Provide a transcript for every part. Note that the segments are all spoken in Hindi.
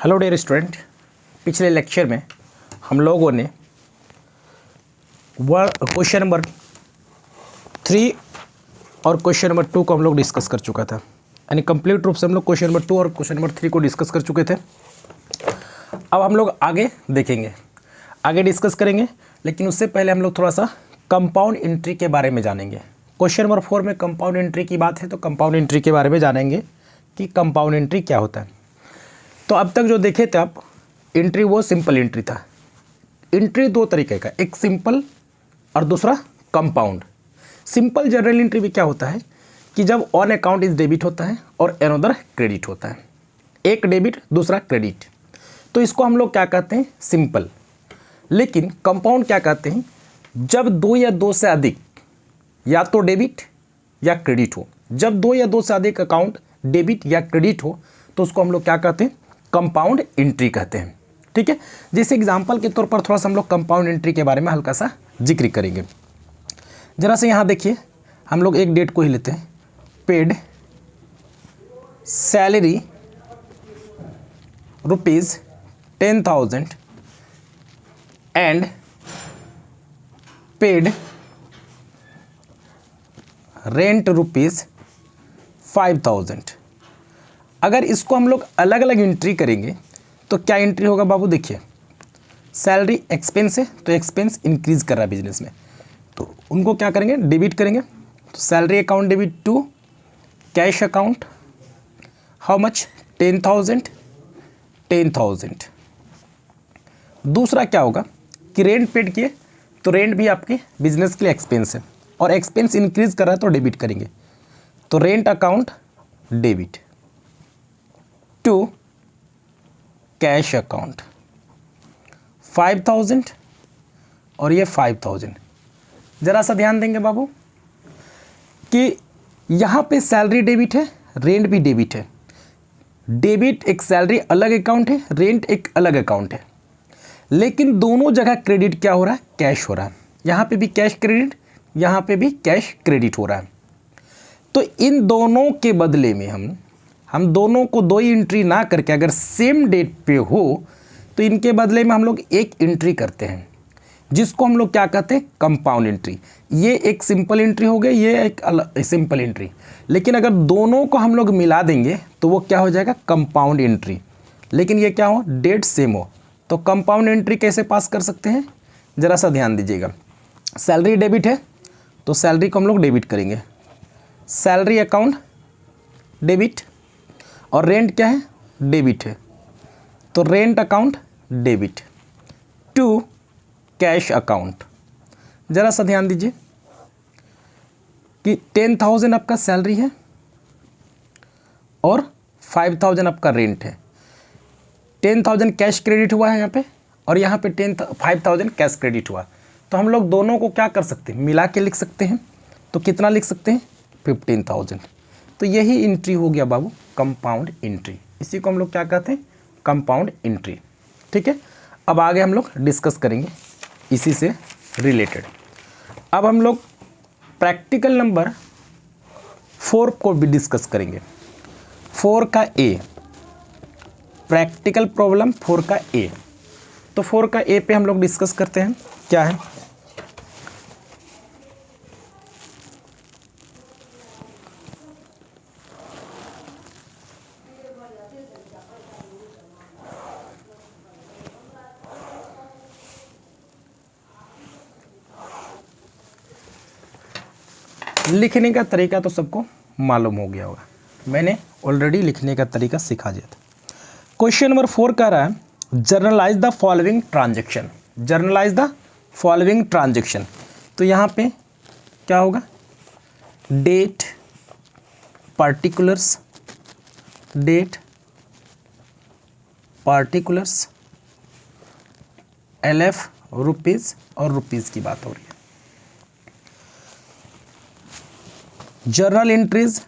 हेलो डियर स्टूडेंट, पिछले लेक्चर में हम लोगों ने क्वेश्चन नंबर 3 और क्वेश्चन नंबर 2 को हम लोग डिस्कस कर चुका था। यानी कंप्लीट रूप से हम लोग क्वेश्चन नंबर 2 और क्वेश्चन नंबर 3 को डिस्कस कर चुके थे। अब हम लोग आगे देखेंगे, आगे डिस्कस करेंगे, लेकिन उससे पहले हम लोग थोड़ा सा कंपाउंड एंट्री के बारे में जानेंगे। क्वेश्चन नंबर 4 में कंपाउंड एंट्री की बात है, तो कंपाउंड एंट्री के बारे में जानेंगे कि कंपाउंड एंट्री क्या होता है। तो अब तक जो देखे थे आप एंट्री, वो सिंपल एंट्री था। एंट्री दो तरीके का, एक सिंपल और दूसरा कंपाउंड। सिंपल जनरल एंट्री में क्या होता है कि जब ऑन अकाउंट इज डेबिट होता है और अनदर क्रेडिट होता है, एक डेबिट दूसरा क्रेडिट, तो इसको हम लोग क्या कहते हैं, सिंपल। लेकिन कंपाउंड क्या कहते हैं, जब दो या दो से अधिक या तो डेबिट या क्रेडिट हो। जब दो या दो से अधिक अकाउंट डेबिट या क्रेडिट हो तो उसको हम लोग क्या कहते हैं, कंपाउंड एंट्री कहते हैं। ठीक है, जैसे एग्जांपल के तौर पर थोड़ा सा हम लोग कंपाउंड एंट्री के बारे में हल्का सा जिक्र करेंगे। जरा से यहाँ देखिए, हम लोग एक डेट को ही लेते हैं, paid salary ₹10,000 and paid rent ₹5,000। अगर इसको हम लोग अलग अलग एंट्री करेंगे तो क्या एंट्री होगा बाबू, देखिए सैलरी एक्सपेंस है तो एक्सपेंस इंक्रीज कर रहा है बिजनेस में, तो उनको क्या करेंगे, डेबिट करेंगे। तो salary account debit to cash account, how much, 10,000। दूसरा क्या होगा कि रेंट पेड किए तो रेंट भी आपके बिजनेस के लिए एक्सपेंस है और एक्सपेंस इंक्रीज कर रहा है तो डेबिट करेंगे, तो rent account debit to cash account 5,000 और ये 5,000। ज़रा सा ध्यान देंगे बाबू कि यहाँ पे सैलरी डेबिट है, रेंट भी डेबिट है। डेबिट एक सैलरी अलग अकाउंट है, रेंट एक अलग अकाउंट है, लेकिन दोनों जगह क्रेडिट क्या हो रहा है, कैश हो रहा है। यहाँ पे भी कैश क्रेडिट, यहाँ पे भी कैश क्रेडिट हो रहा है। तो इन दोनों के बदले में हम दोनों को दो ही एंट्री ना करके अगर सेम डेट पे हो तो इनके बदले में हम लोग एक एंट्री करते हैं, जिसको हम लोग क्या कहते हैं, कंपाउंड एंट्री। ये एक सिंपल एंट्री हो गई, ये एक सिंपल एंट्री। लेकिन अगर दोनों को हम लोग मिला देंगे तो वो क्या हो जाएगा, कंपाउंड एंट्री। लेकिन ये क्या हो, डेट सेम हो। तो कंपाउंड एंट्री कैसे पास कर सकते हैं, ज़रा सा ध्यान दीजिएगा। सैलरी डेबिट है तो सैलरी को हम लोग डेबिट करेंगे, सैलरी अकाउंट डेबिट, और रेंट क्या है, डेबिट है, तो rent account debit to cash account. ज़रा सा ध्यान दीजिए कि 10,000 आपका सैलरी है और 5,000 आपका रेंट है। 10,000 कैश क्रेडिट हुआ है यहाँ पे, और यहाँ पे 5,000 कैश क्रेडिट हुआ। तो हम लोग दोनों को क्या कर सकते हैं, मिला के लिख सकते हैं। तो कितना लिख सकते हैं, 15,000। तो यही एंट्री हो गया बाबू कंपाउंड एंट्री। इसी को हम लोग क्या कहते हैं, कंपाउंड एंट्री। ठीक है, अब आगे हम लोग डिस्कस करेंगे इसी से रिलेटेड। अब हम लोग प्रैक्टिकल नंबर 4 को भी डिस्कस करेंगे। 4 का ए, प्रैक्टिकल प्रॉब्लम 4 का ए। तो 4 का ए पे हम लोग डिस्कस करते हैं, क्या है, लिखने का तरीका तो सबको मालूम हो गया होगा, मैंने ऑलरेडी लिखने का तरीका सिखा दिया था। क्वेश्चन नंबर 4 कह रहा है journalise the following transaction, journalise the following transaction. तो यहाँ पे क्या होगा, date, particulars, date, particulars, LF rupees और रुपीज़ की बात हो रही है। जर्नल एंट्रीज,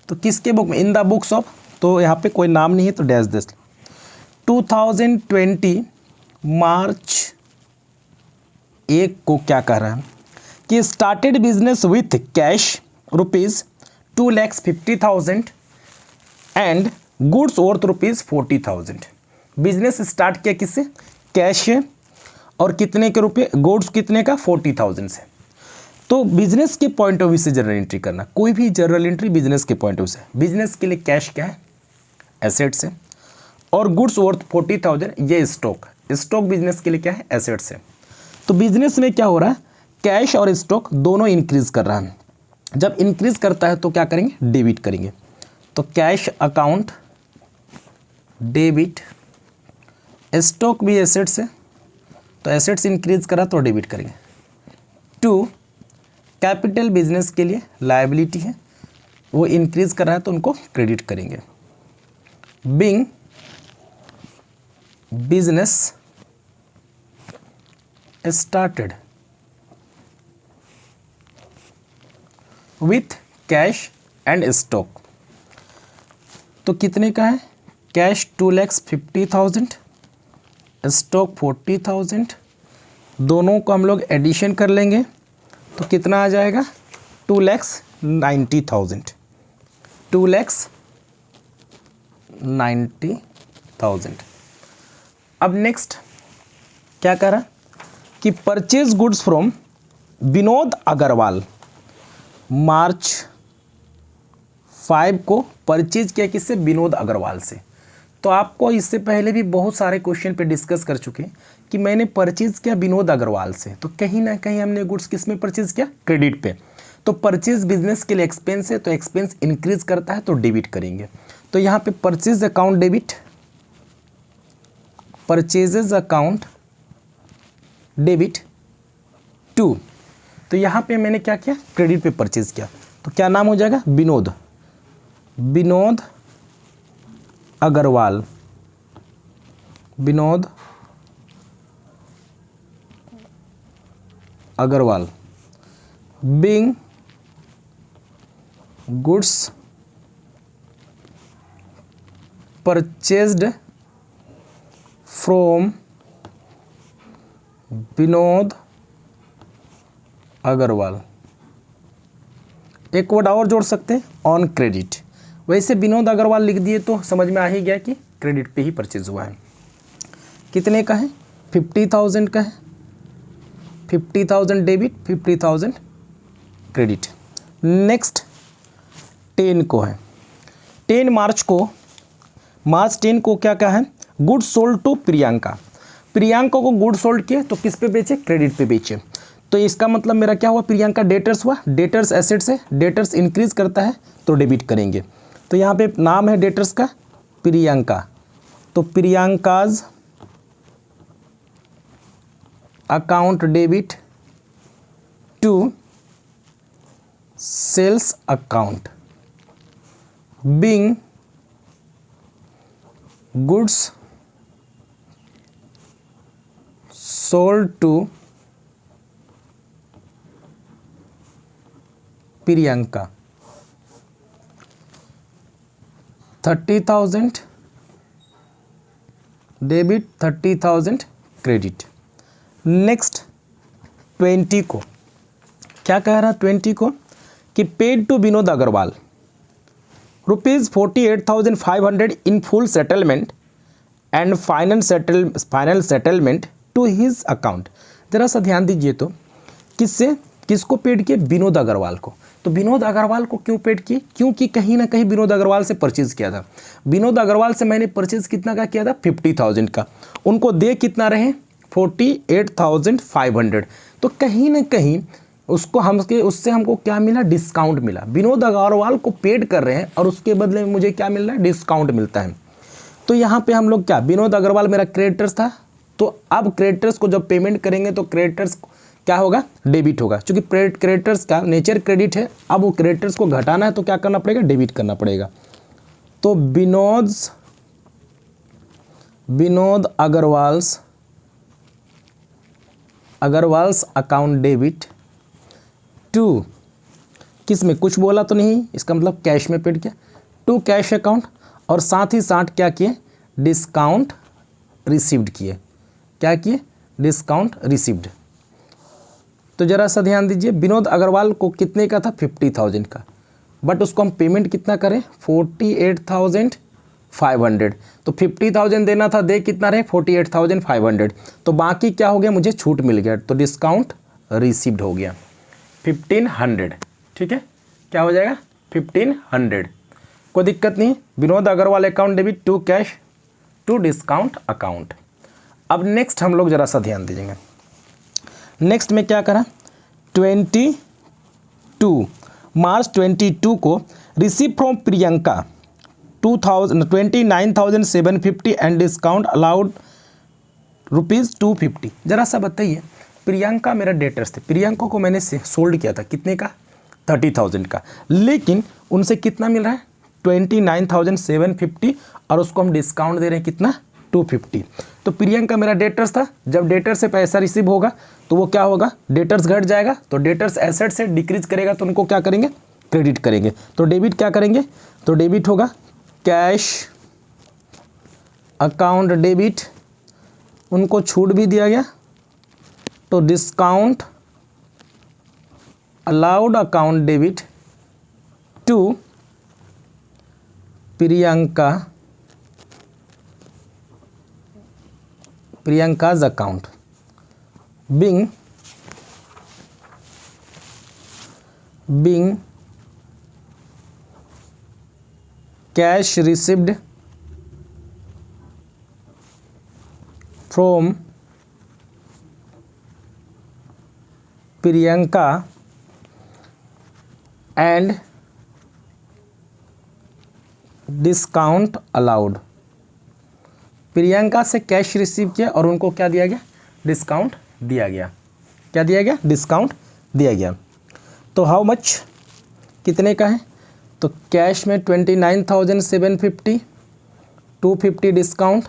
तो किसके बुक में, इन द बुक्स ऑफ, तो यहाँ पे कोई नाम नहीं है तो डैश दिस। 2020 मार्च 1 को क्या कह रहा है कि started business with cash ₹2,50,000 and goods worth ₹40,000। Business start किया किससे? कैश है, और कितने के रुपये? गुड्स कितने का? 40,000 से। तो बिजनेस के पॉइंट ऑफ व्यू से जर्नल एंट्री करना, कोई भी जर्नल एंट्री बिजनेस के पॉइंट ऑफ व्यू से। बिजनेस के लिए कैश क्या है? एसेट्स है, और गुड्स वर्थ 40,000 ये स्टॉक। स्टॉक बिजनेस के लिए क्या है? एसेट्स है। तो बिजनेस में क्या हो रहा है? कैश और स्टॉक दोनों इंक्रीज कर रहा है। जब इंक्रीज करता है तो क्या करेंगे? डेबिट करेंगे। तो कैश अकाउंट डेबिट, स्टॉक भी एसेट्स है तो एसेट्स इंक्रीज करा तो डेबिट करेंगे। 2 कैपिटल बिजनेस के लिए लायबिलिटी है, वो इंक्रीज कर रहा है तो उनको क्रेडिट करेंगे। Being business started with cash and stock, तो कितने का है? कैश 2,50,000, स्टॉक 40,000, दोनों को हम लोग एडिशन कर लेंगे तो कितना आ जाएगा? 2,90,000। 2,90,000। अब नेक्स्ट क्या करा कि purchase goods from Vinod Agarwal, March 5 को परचेज किया किससे? विनोद अग्रवाल से। तो आपको इससे पहले भी बहुत सारे क्वेश्चन पे डिस्कस कर चुके हैं कि मैंने परचेज किया विनोद अग्रवाल से, तो कहीं ना कहीं हमने गुड्स किस में परचेज किया? क्रेडिट पे। तो परचेज बिजनेस के लिए एक्सपेंस है तो एक्सपेंस इंक्रीज करता है तो डेबिट करेंगे। तो यहाँ पे purchase account debit, purchases account debit 2। तो यहाँ पे मैंने क्या किया? क्रेडिट पे परचेज किया, तो क्या नाम हो जाएगा? Vinod, Vinod Agarwal, Vinod Agarwal. Being goods purchased from Vinod Agarwal. एक वर्ड और जोड़ सकते हैं, ऑन क्रेडिट। वैसे विनोद अग्रवाल लिख दिए तो समझ में आ ही गया कि क्रेडिट पे ही परचेज हुआ है। कितने का है? 50,000 का है। 50,000 डेबिट, 50,000 क्रेडिट। नेक्स्ट 10 को है, 10 मार्च को, मार्च 10 को क्या क्या है? Good sold to Priyanka. Priyanka को गुड सोल्ड किए तो किस पे बेचे? क्रेडिट पे बेचे। तो इसका मतलब मेरा क्या हुआ? प्रियंका डेटर्स हुआ, डेटर्स एसेट्स है, डेटर्स इंक्रीज करता है तो डेबिट करेंगे। तो यहाँ पे नाम है डेटर्स का प्रियंका, तो Priyanka's account debit to sales account. Being goods sold to Priyanka 30,000 debit, 30,000 credit. Next 20 को क्या कह रहा है? 20 को कि paid to Vinod Agarwal ₹48,500 in full settlement and final settlement to his account. जरा सा ध्यान दीजिए तो किससे, किसको पेड किए? विनोद अग्रवाल को। तो विनोद अग्रवाल को क्यों पेड किए? क्योंकि कहीं ना कहीं विनोद अग्रवाल से परचेज किया था। विनोद अग्रवाल से मैंने परचेज कितना का किया था? 50,000 का। उनको दे कितना रहे? 48,500। तो कहीं ना कहीं उससे हमको क्या मिला? डिस्काउंट मिला। विनोद अग्रवाल को पेड कर रहे हैं और उसके बदले में मुझे क्या मिल रहा है? डिस्काउंट मिलता है। तो यहाँ पे हम लोग क्या, विनोद अग्रवाल मेरा क्रेडिटर्स था, तो अब क्रेडिटर्स को जब पेमेंट करेंगे तो क्रेडिटर्स क्या होगा? डेबिट होगा। क्योंकि क्रेडिटर्स का नेचर क्रेडिट है, अब वो क्रेडिटर्स को घटाना है तो क्या करना पड़ेगा? डेबिट करना पड़ेगा। तो Vinod Agarwal's account debit to, किस में कुछ बोला तो नहीं, इसका मतलब कैश में पेड किया, टू कैश अकाउंट, और साथ ही साथ क्या किए? डिस्काउंट रिसीव्ड किए। क्या किए? Discount received. तो जरा सा ध्यान दीजिए, विनोद अग्रवाल को कितने का था? 50,000 का। बट उसको हम पेमेंट कितना करें 48,500, तो 50,000 देना था, दे कितना रहे 48,500, तो बाकी क्या हो गया, मुझे छूट मिल गया, तो डिस्काउंट रिसीव्ड हो गया 1500। ठीक है, क्या हो जाएगा 1500, कोई दिक्कत नहीं। Vinod Agarwal account debit to cash to discount account. अब नेक्स्ट हम लोग जरा सा ध्यान दीजिएगा, नेक्स्ट में क्या करा 22 मार्च 22 को receive from Priyanka 29,750 and discount allowed ₹250। जरा सा बताइए, प्रियंका मेरा डेटर्स थे, प्रियंका को मैंने सोल्ड किया था कितने का 30,000 का, लेकिन उनसे कितना मिल रहा है 29,750 और उसको हम डिस्काउंट दे रहे हैं कितना 250। तो प्रियंका मेरा डेटर्स था, जब डेटर से पैसा रिसीव होगा तो वो क्या होगा, डेटर्स घट जाएगा, तो डेटर्स एसेट से डिक्रीज करेगा, तो उनको क्या करेंगे क्रेडिट करेंगे, तो डेबिट क्या करेंगे, तो डेबिट होगा कैश अकाउंट डेबिट, उनको छूट भी दिया गया, तो discount allowed account debit to Priyanka's account being cash received from Priyanka and discount allowed. Priyanka से कैश रिसीव किया और उनको क्या दिया गया, डिस्काउंट दिया गया, क्या दिया गया, डिस्काउंट दिया गया। तो हाउ मच कितने का है, तो कैश में 29,750, 250 डिस्काउंट,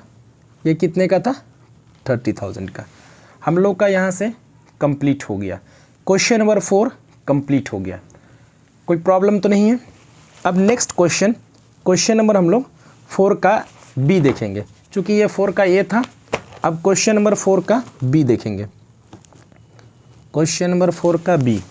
ये कितने का था 30,000 का। हम लोग का यहाँ से कंप्लीट हो गया, क्वेश्चन नंबर 4 कंप्लीट हो गया, कोई प्रॉब्लम तो नहीं है। अब नेक्स्ट क्वेश्चन नंबर हम लोग 4 का बी देखेंगे, चूँकि ये 4 का ए था, अब क्वेश्चन नंबर 4 का बी देखेंगे। क्वेश्चन नंबर 4 का बी,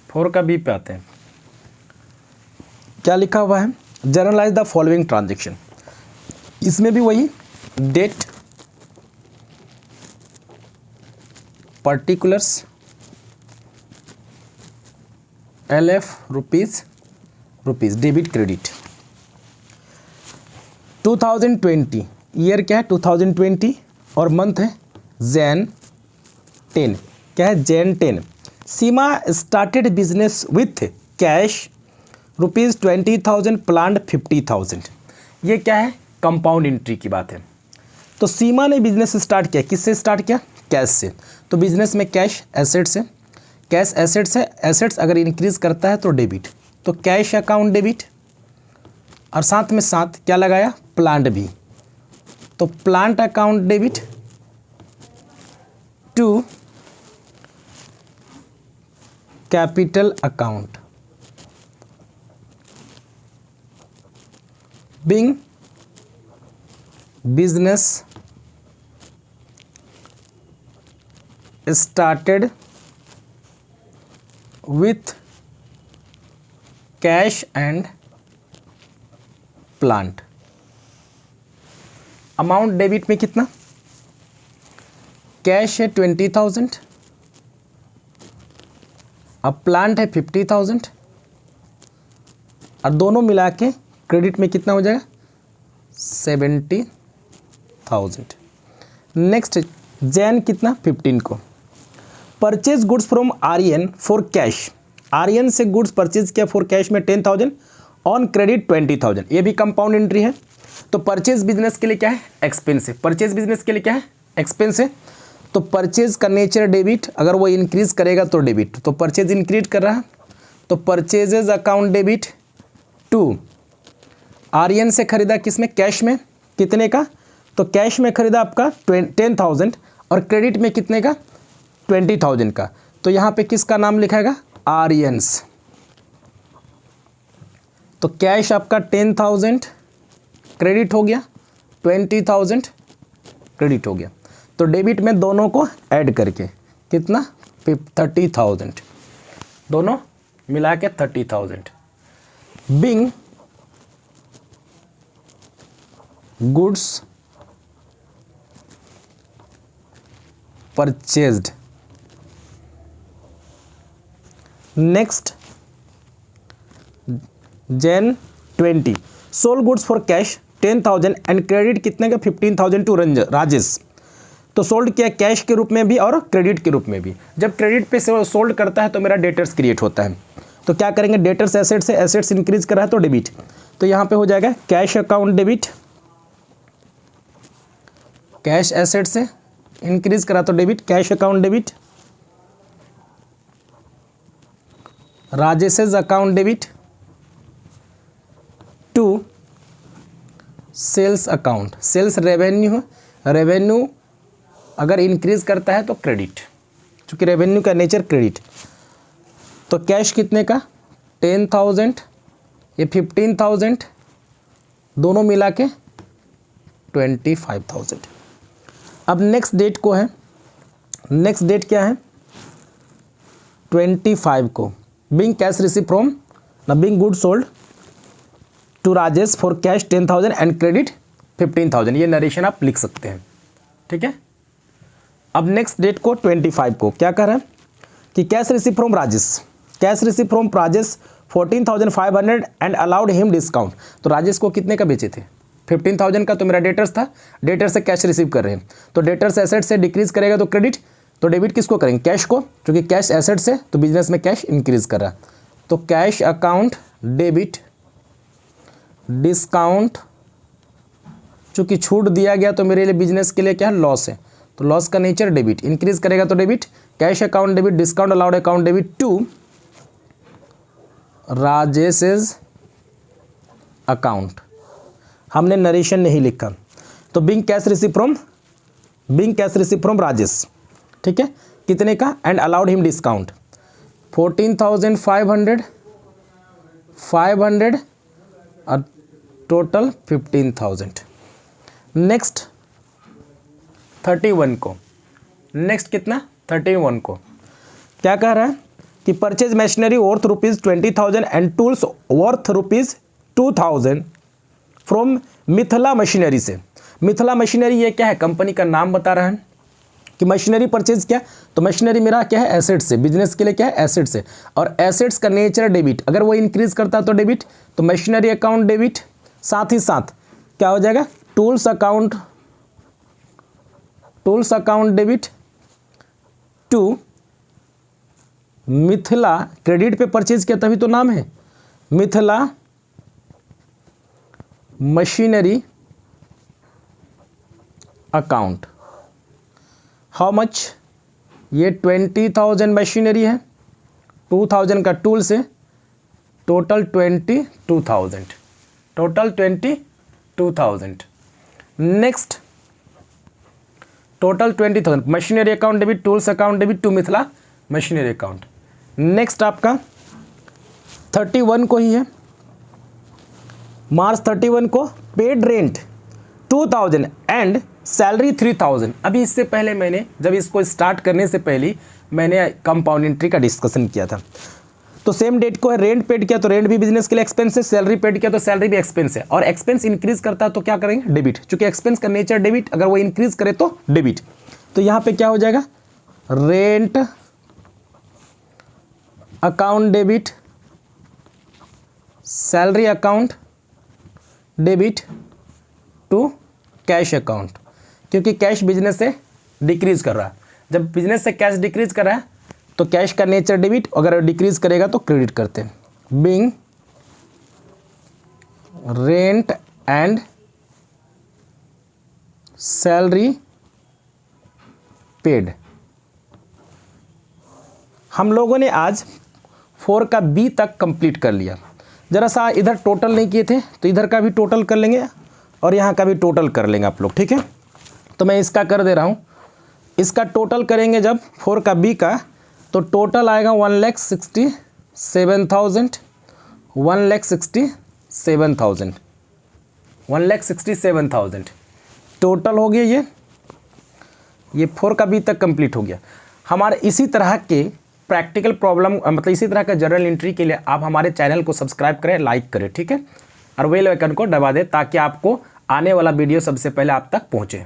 फोर का बी पे आते हैं, क्या लिखा हुआ है, जर्नलाइज द फॉलोइंग ट्रांजेक्शन। इसमें भी वही date, particulars, LF rupees, debit credit. 2020 year क्या है 2020 और मंथ है जैन 10, क्या है Jan 10। Seema started business with cash ₹20,000 plant 50,000। ये क्या है, कंपाउंड एंट्री की बात है। तो सीमा ने बिजनेस स्टार्ट किया, किससे स्टार्ट किया, कैश से। तो बिजनेस में कैश एसेट्स है, कैश एसेट्स है, एसेट्स अगर इंक्रीज करता है तो डेबिट, तो कैश अकाउंट डेबिट, और साथ में साथ क्या लगाया, प्लांट भी, तो plant account debit to capital account being business started with cash and plant. Amount debit में कितना, कैश है 20,000, अब प्लांट है 50,000, और दोनों मिला के क्रेडिट में कितना हो जाएगा 70,000। नेक्स्ट जैन कितना 15 को, purchase goods from Aryan for cash, Aryan से गुड्स परचेज किया फॉर कैश में 10,000, ऑन क्रेडिट 20,000, ये भी कंपाउंड एंट्री है। तो परचेज बिजनेस के लिए क्या है, एक्सपेंस है, परचेज बिजनेस के लिए क्या है, एक्सपेंस है। तो परचेज का नेचर डेबिट, अगर वो इंक्रीज करेगा तो डेबिट, तो परचेज इंक्रीज कर रहा है, तो purchases account debit to Aryan से खरीदा किस में, कैश में, कितने का, तो कैश में खरीदा आपका 10,000 और क्रेडिट में कितने का 20,000 का, तो यहाँ पे किसका नाम लिखाएगा, आर्यंस। तो कैश आपका 10,000 क्रेडिट हो गया, 20,000 क्रेडिट हो गया। तो डेबिट में दोनों को ऐड करके कितना, 30,000, दोनों मिला के 30,000। Bing goods purchased. Next Jan 20 sold goods for cash 10,000 and credit कितने का, 15,000 टू राजेश। तो सोल्ड किया कैश के रूप में भी और क्रेडिट के रूप में भी। जब क्रेडिट पे सोल्ड करता है तो मेरा डेटर्स क्रिएट होता है, तो क्या करेंगे, डेटर्स एसेट से, एसेट्स इंक्रीज कर रहा है तो डेबिट, तो यहाँ पे हो जाएगा cash account debit, cash asset से इंक्रीज करा तो debit, cash account debit, Rajesh account debit to sales account. Sales revenue है, रेवेन्यू अगर इंक्रीज करता है तो क्रेडिट, क्योंकि रेवेन्यू का नेचर क्रेडिट। तो कैश कितने का, 10,000, ये 15,000, दोनों मिला के 25,000। अब नेक्स्ट डेट को है, नेक्स्ट डेट क्या है, 25 को, बिंग कैश रिसीव फ्रॉम ना being good sold to Rajesh for cash 10,000 and credit 15,000। ये नरेशन आप लिख सकते हैं, ठीक है। अब नेक्स्ट डेट को 25 को क्या कर रहा है कि cash receive from Rajesh, cash receive from Rajesh 14,500 and allowed him discount. तो राजेश को कितने का बेचे थे, 15,000 का, तो मेरा डेटर्स था, डेटर से कैश रिसीव कर रहे हैं, तो डेटर्स एसेट से डिक्रीज करेगा तो क्रेडिट, तो डेबिट किसको करेंगे, कैश को, क्योंकि कैश एसेट से तो बिजनेस में कैश इंक्रीज कर रहा है। तो कैश अकाउंट डेबिट डिस्काउंट, चूंकि छूट दिया गया तो मेरे लिए बिजनेस के लिए क्या लॉस है, तो लॉस का नेचर डेबिट, इंक्रीज करेगा तो debit, cash account debit discount allowed account debit to Rajesh account. हमने नरेशन नहीं लिखा, तो being cash receive from Rajesh, ठीक है, कितने का, एंड अलाउड हिम डिस्काउंट 14,500 और टोटल 15,000। नेक्स्ट 31 को, नेक्स्ट कितना, 31 को क्या कह रहा है कि purchase machinery worth ₹20,000 and tools worth ₹2,000 from Mithila machinery से। मिथिला मशीनरी ये क्या है, कंपनी का नाम बता रहा है कि मशीनरी परचेज क्या, तो मशीनरी मेरा क्या है, एसेट से, बिजनेस के लिए क्या है, एसेट से, और एसेट्स का नेचर डेबिट, अगर वो इंक्रीज करता है तो डेबिट, तो मशीनरी अकाउंट डेबिट, साथ ही साथ क्या हो जाएगा, tools account debit to Mithila, credit पे परचेज किया तभी तो नाम है, Mithila machinery account. How much, ये 20,000 मशीनरी है, 2,000 का टूल से, total 22,000। Next total 20,000 machinery account debit, tools account debit to Mithila machinery account. Next आपका 31 को ही है, मार्च 31 को पेड रेंट 2,000 एंड सैलरी 3,000। अभी इससे पहले मैंने, जब इसको स्टार्ट करने से पहले मैंने कंपाउंड एंट्री का डिस्कशन किया था, तो सेम डेट को है, रेंट पेड किया तो रेंट भी बिजनेस के लिए एक्सपेंस है, सैलरी पेड किया तो सैलरी भी एक्सपेंस है, और एक्सपेंस इंक्रीज करता है तो क्या करेंगे, डेबिट, चूंकि एक्सपेंस का नेचर डेबिट, अगर वो इंक्रीज करे तो डेबिट। तो यहाँ पे क्या हो जाएगा, rent account debit, salary account debit to cash account, क्योंकि कैश बिजनेस से डिक्रीज कर रहा है, जब बिजनेस से कैश डिक्रीज कर रहा है तो कैश का नेचर डेबिट, अगर डिक्रीज करेगा तो क्रेडिट करते हैं। Being rent and salary paid. हम लोगों ने आज 4 का बी तक कंप्लीट कर लिया। जरा सा इधर टोटल नहीं किए थे तो इधर का भी टोटल कर लेंगे और यहाँ का भी टोटल कर लेंगे आप लोग, ठीक है। तो मैं इसका कर दे रहा हूँ इसका टोटल करेंगे जब 4 का बी का, तो टोटल आएगा 1,67,000, 1,67,000, 1,67,000 टोटल हो गया। ये 4 का बी तक कंप्लीट हो गया। हमारे इसी तरह के प्रैक्टिकल प्रॉब्लम मतलब इसी तरह का जर्नल एंट्री के लिए आप हमारे चैनल को सब्सक्राइब करें, लाइक करें, ठीक है, और बेल आइकन को दबा दें ताकि आपको आने वाला वीडियो सबसे पहले आप तक पहुँचे।